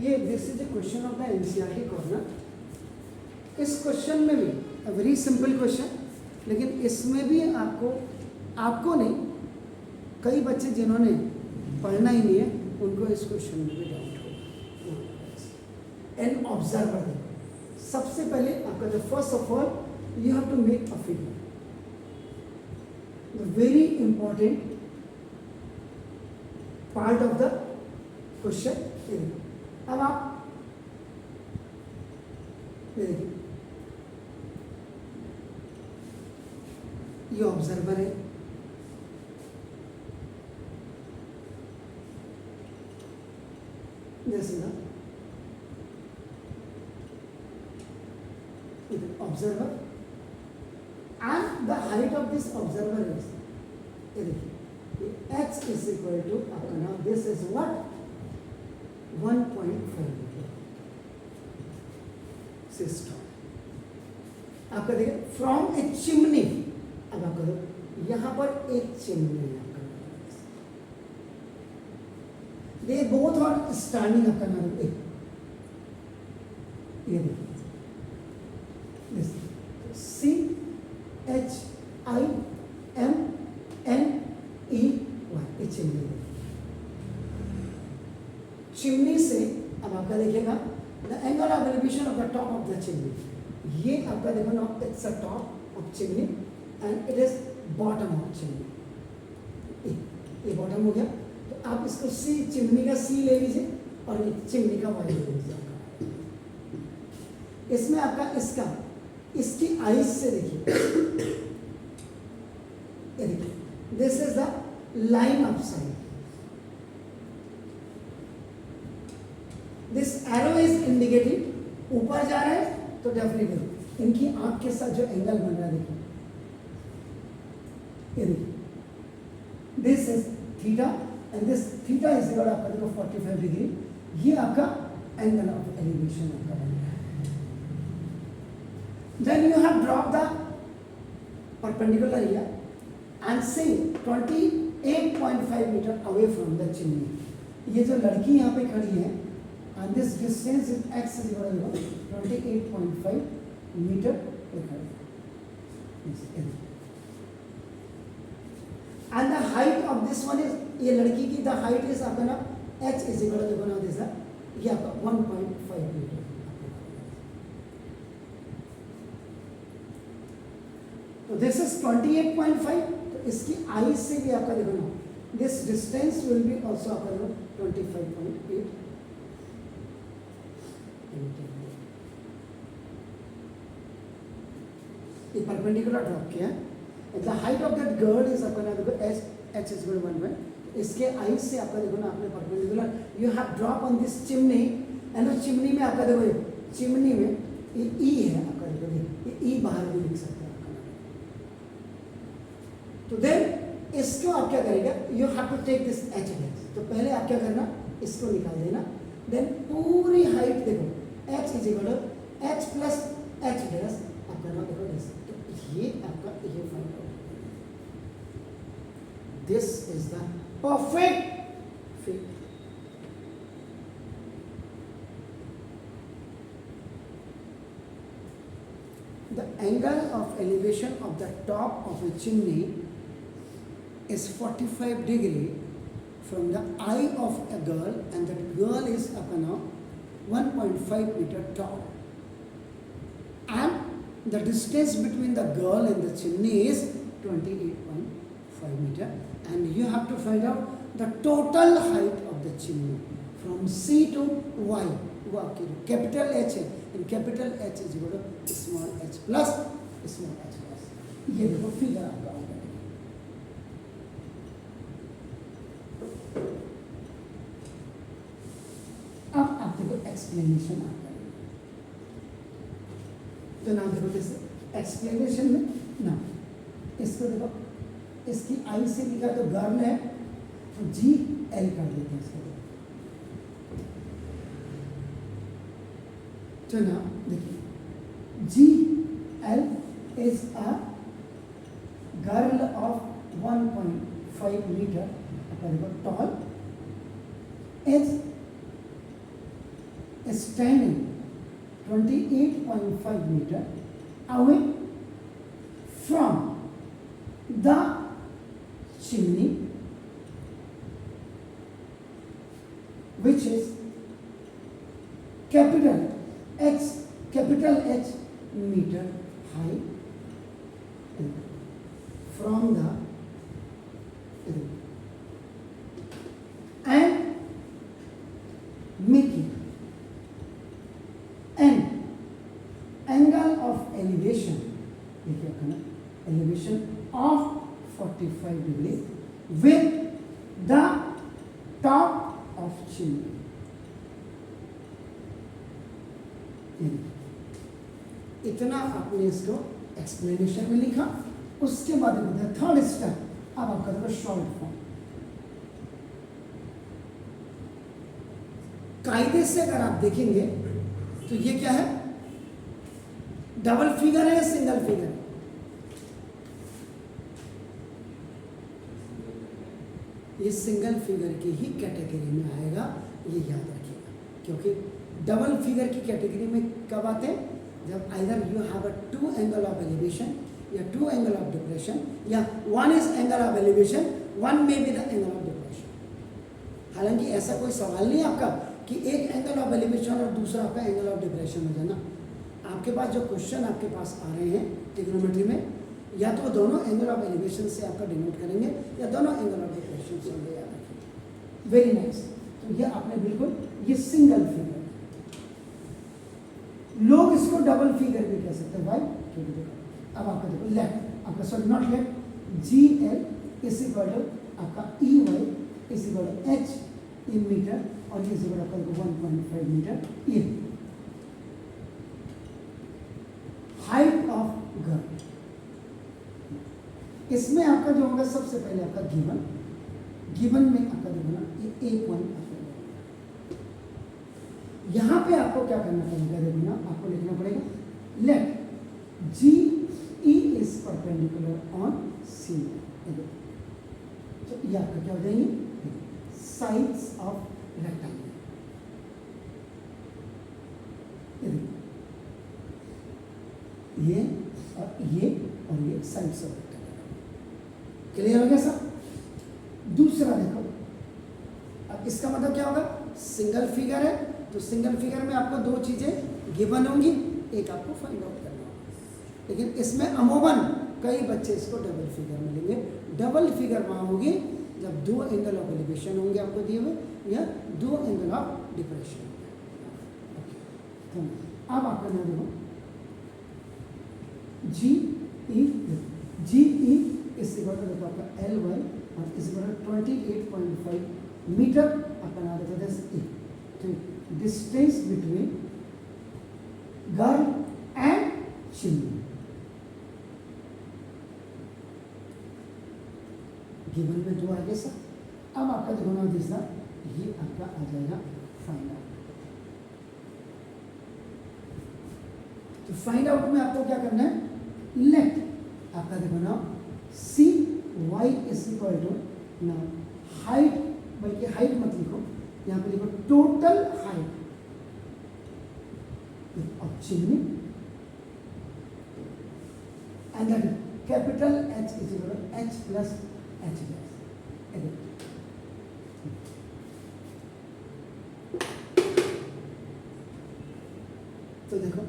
ये this is a question of the NCERT corner. इस question में भी वेरी सिंपल क्वेश्चन, लेकिन इसमें भी आपको नहीं, कई बच्चे जिन्होंने पढ़ना ही नहीं है उनको इस क्वेश्चन में भी डाउट होगा। एन ऑब्जर्वर देखो, सबसे पहले आपका जो first of all you have to make a figure, very important part of the question. अब आप देखिए, ये ऑब्जर्वर है, जैसे ना observer and the height of this observer is, ये देखिए h इज इक्वल टू आपका नाम, this is what 1.5 metre system. आपका देखिए फ्रॉम ए चिमनी, अब आप करो यहां पर एक चिमनी है आपका, दे बोथ आर स्टैंडिंग आपका नाम, ये देखिए C H I M N E Y, ये चिमनी है। चिमनी से अब आपका देखिएगा the angle of elevation of the top of the chimney, ये आपका देखो ना, it's a top of chimney and it is bottom of chimney, ये बॉटम हो गया। तो आप इसको सी, चिमनी का सी ले लीजिए और ये चिमनी का वाई ले लीजिए। इसमें आपका इसकी आइज से देखिए, ये देखिए this is the line of side, this arrow is indicating ऊपर जा रहा है तो डेफिनेटली इनकी आंख के साथ जो एंगल बन रहा है देखिए, ये देखिए this is theta and this theta is equal आपका देखो 45 डिग्री, ये आपका एंगल ऑफ एलिवेशन आपका बन रहा है। Then you have dropped the perpendicular here and say 28.5 meter away from the chimney. ये जो लड़की यहाँ पे खड़ी है and this distance is x is equal to 28.5 meter पे खड़ी है। And the height of this one is, ये लड़की की the height is आपका ना h is equal to देखो ना दिस है, ये आपका 1.5 meter। तो दिस इज 28.5, तो इसकी आई से भी आपका देखो ना, this distance will be also आपका देखो 25.8। ये परपेंडिकुलर ड्रॉप किया है। The height of that girl is आपका ना देखो h इज इक्वल टू 1, इसके आई से आपका देखो ना आपने perpendicular you have drop on this chimney and उस चिमनी में आपका देखो, चिमनी में ये ई है आपका देखो, ये ई बाहर भी लिख सकते हैं। तो देन इसको आप क्या करेगा, you have to take this H dash, तो पहले आप क्या करना, इसको निकाल देना, देन पूरी हाइट देखो H is equal to H plus H dash आपका नाम देखो दिस, तो ये आपका ये find out, this is the perfect fit. The angle of elevation of the top of a chimney is 45 degree from the eye of a girl, and that girl is up now 1.5 meter tall, and the distance between the girl and the chimney is 28.5 meter, and you have to find out the total height of the chimney from C to Y, वो आपकी capital H है, and capital H is equal to small h plus small h plus, ये देखो figure आपका होगा। अब आप देखो एक्सप्लेनेशन आप करेंगे, तो ना देखो जैसे एक्सप्लेनेशन में ना इसको देखो, इसकी आई से लिखा तो गर्ल है तो जी एल कर देते हैं इसको, तो ना देखिए G L is a girl of 1.5 metre, tall, is standing 28.5 meter away from the chimney, which is capital H meter high, from the and making an angle of elevation, देखिए अपना elevation of 45 degree with the top of chimney. इतना आपने इसको explanation में लिखा। उसके बाद third step, अब आपका देखो शॉर्ट फॉर्म। कायदे से अगर आप देखेंगे तो ये क्या है, डबल फिगर है या सिंगल फिगर है? ये सिंगल फिगर की ही कैटेगरी में आएगा, ये याद रखिएगा। क्योंकि डबल फिगर की कैटेगरी में कब आते हैं? जब either you have a two angle of elevation या टू एंगल ऑफ डिप्रेशन, या one is angle of elevation, one में be the angle of depression. हालांकि ऐसा कोई सवाल नहीं आपका कि एक एंगल ऑफ एलिवेशन और दूसरा आपका एंगल ऑफ डिप्रेशन हो जाना। आपके पास जो क्वेश्चन आपके पास आ रहे हैं ट्रिग्नोमेट्री में, या तो दोनों एंगल ऑफ एलिवेशन से आपका डिनोट करेंगे या दोनों एंगल ऑफ डिप्रेशन से होंगे, याद रखिए। Very nice. तो ये आपने बिल्कुल, ये सिंगल फिगर, लोग इसको डबल फिगर भी कह सकते हैं। भाई क्योंकि देखो अब आपका देखो लेफ्ट, आपका sorry not left, G L is equal to आपका E Y is equal to H in metre, और ये इज इक्वल टू 1.5 मीटर। ये हाइट ऑफ गर्ल, इसमें आपका जो होगा सबसे पहले आपका गिवन में आपका देखो ना ये एक पॉइंट आपका, यहां पे आपको क्या करना पड़ेगा, देखो ना आपको लिखना पड़ेगा let G E is perpendicular on C. तो ये आपका क्या हो जाएंगे, साइड्स ऑफ रेक्टेंगल। ये और ये साइड्स ऑफ रेक्टेंगल। क्लियर हो गया सब? दूसरा देखो, अब इसका मतलब क्या होगा, सिंगल फिगर है तो सिंगल फिगर में आपको दो चीजें गिवन होंगी, एक आपको फाइंड आउट करना होगा। लेकिन इसमें अमूमन कई बच्चे इसको डबल फिगर में लेंगे। डबल फिगर वहां होगी जब दो एंगल ऑफ एलिवेशन होंगे आपको दिए हुए, या दो एंगल ऑफ डिप्रेशन होंगे। अब आपका नाम देखो जी ई इस देखो आपका एल वाई और इस 28.5 मीटर आपका नाम देखो this E. Distance between girl and chimney given में जो आगे सर। अब आपका देखो ना दिस ये आपका आ जाएगा फाइंड आउट। तो फाइंड आउट में आपको क्या करना है, लेट आपका देखो ना C Y is equal to ना हाइट, बल्कि हाइट मत लिखो, यहाँ पे लिखो total height of chimney and that capital H is equal to H plus H plus. तो देखो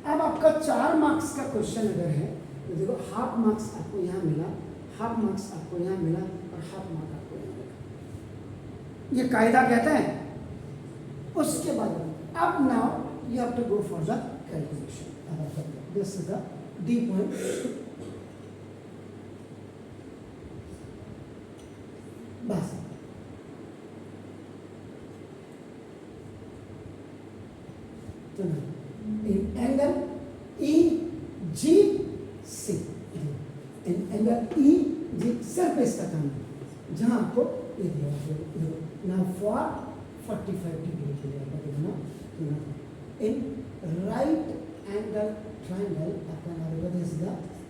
अब आपका 4 मार्क्स का क्वेश्चन अगर है तो देखो हाफ मार्क्स आपको यहाँ मिला, हाफ मार्क्स आपको यहाँ मिला और हाफ मार्क आपको यहाँ मिला। ये कायदा कहता है। उसके बाद अब now you have to go for the calculation. This is the D point. बस तो in angle EGC, in angle EG सिर्फ इसका काम है, जहाँ आपको ये दिया ना फॉर 45 डिग्री के लिए देखना, इन राइट एंगल ट्रायंगल आपका नाम होगा दिस द,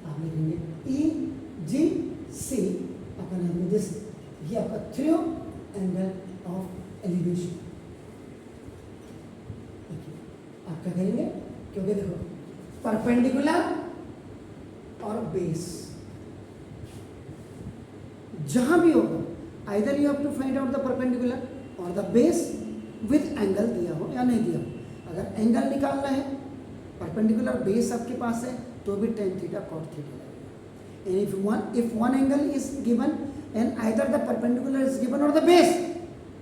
आप लिखेंगे EGC आपका नाम है दिस, ये आपका थ्रू एंगल ऑफ एलिवेशन। आप क्या करेंगे, क्योंकि देखो परपेंडिकुलर और बेस जहां भी होगा, either you have to find out the perpendicular और द बेस विद एंगल दिया हो या नहीं दिया हो। अगर एंगल निकालना है, परपेंडिकुलर बेस आपके पास है, तो भी tan थीटा cot थीटा लगेगा। And if one angle is given and either the perpendicular is given or the base,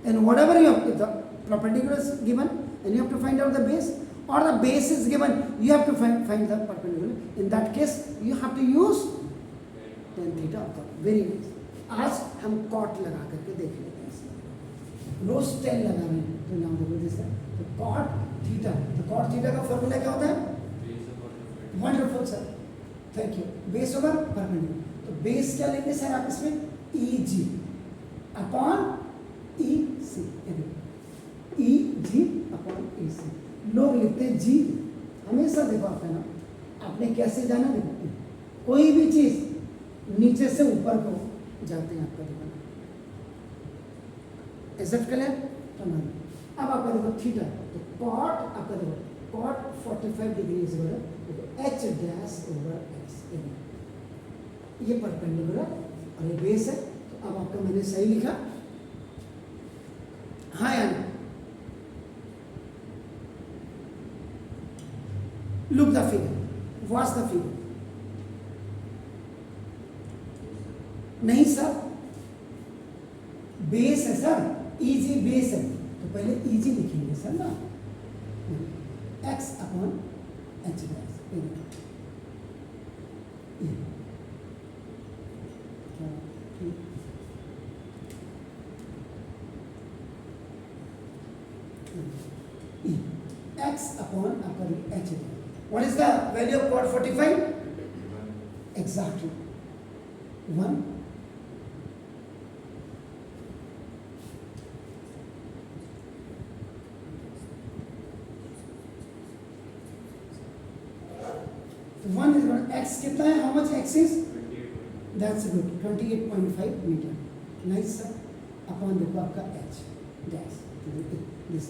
and whatever you have, if the perpendicular is given and you have to find out the base, or the base is given, you have to find the perpendicular. In that case, you have to use tan theta of cot. Very nice. आज हम cot लगा करके देख लेते हैं। रोज tan लगा रहे हैं, तो यहाँ देखो जैसे तो cot थीटा, तो cot थीटा का फॉर्मूला क्या होता है? Wonderful sir, thank you. Base over perpendicular, तो बेस क्या लेंगे सर आप इसमें? EG upon EC, EG upon EC। लोग लिखते हैं G, हमेशा देखो आपका ना, आपने कैसे जाना, देखो कोई भी चीज नीचे से ऊपर को जाते हैं आपका देखो, एक्सेप्ट करें तो ना। अब आपका देखो थीटा, तो कॉट आपका देखो cot 45 degree is H dash over X, ये परपेंडिकुलर और ये बेस है। तो अब आपका मैंने सही लिखा, हाँ या नहीं? Look the figure, watch the figure. नहीं सर, बेस है सर, EG बेस है, तो पहले EG लिखेंगे सर ना, X upon H dash. X upon H. What is the value of cot 45? Exactly 1. One is what X कितना है? How much X is? That's good. 28.5 meter. Nice sir. Upon देखो आपका H dash. This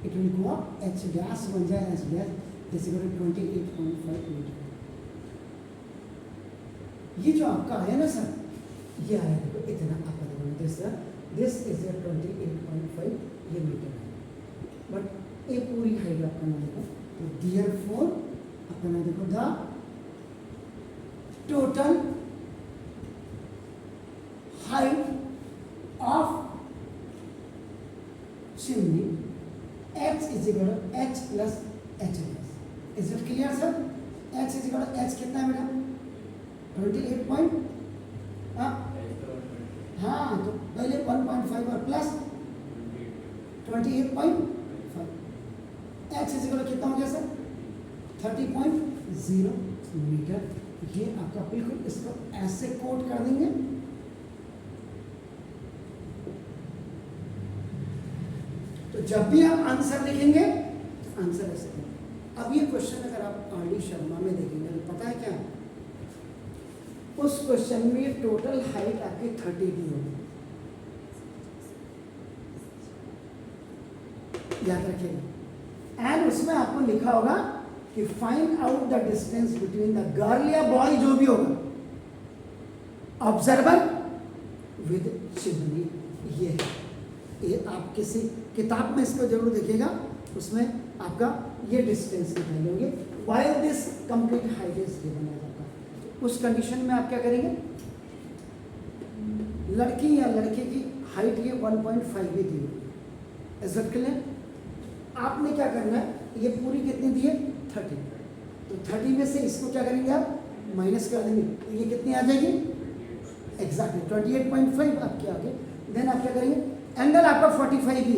it will go up. H dash बन जाए H dash. This is going to 28.5 meter. ये जो आपका आया ना सर, ये आया देखो इतना आपका देखो this sir. This is your 28.5 ये मीटर है. But ये पूरी हाइट आपका ना देखो. तो therefore अपना देखो the total height of chimney H is equal to H plus H. Is it clear sir? H is equal to H कितना है बेटा? 28 point, हाँ तो पहले 1.5 और plus 28.5। H is equal to कितना हो गया सर? 30.0 मीटर। ये आपका बिल्कुल इसको ऐसे कोट कर देंगे। तो जब भी आप आंसर लिखेंगे, आंसर ऐसे लिखेंगे। अब ये क्वेश्चन अगर आप RD शर्मा में देखेंगे तो पता है क्या, उस क्वेश्चन में टोटल हाइट आपकी 30 दी होगी, याद रखिएगा। एंड उसमें आपको लिखा होगा कि find out the distance between the girl या बॉय जो भी होगा, ऑब्जर्वर विद चिमनी। ये आप किसी किताब में इसको जरूर देखिएगा, उसमें आपका ये डिस्टेंस निकाले होंगे। While this complete height is given है आपका, उस कंडीशन में आप क्या करेंगे, लड़की या लड़के की हाइट ये 1.5 भी दी होगी, इज दैट क्लियर? आपने क्या करना है, ये पूरी कितनी दी है? 30। तो 30 में से इसको क्या करेंगे आप, माइनस कर देंगे, तो ये कितनी आ जाएगी? एग्जैक्टली 28.5 आपके आगे। देन आप क्या करेंगे, एंगल आपका 45 ही,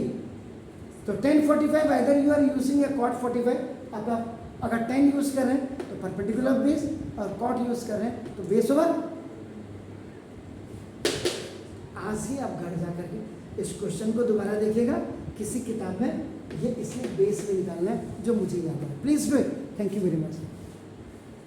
तो tan 45 either you are using a cot 45, आपका अगर tan यूज कर रहे हैं तो परपेंडिकुलर बेस, और cot यूज कर रहे हैं तो बेस ओवर। आज ही आप घर जा करके इस क्वेश्चन को दोबारा देखिएगा, किसी किताब में ये इसमें बेस में निकालना है जो मुझे याद है। Please do it. Thank you very much.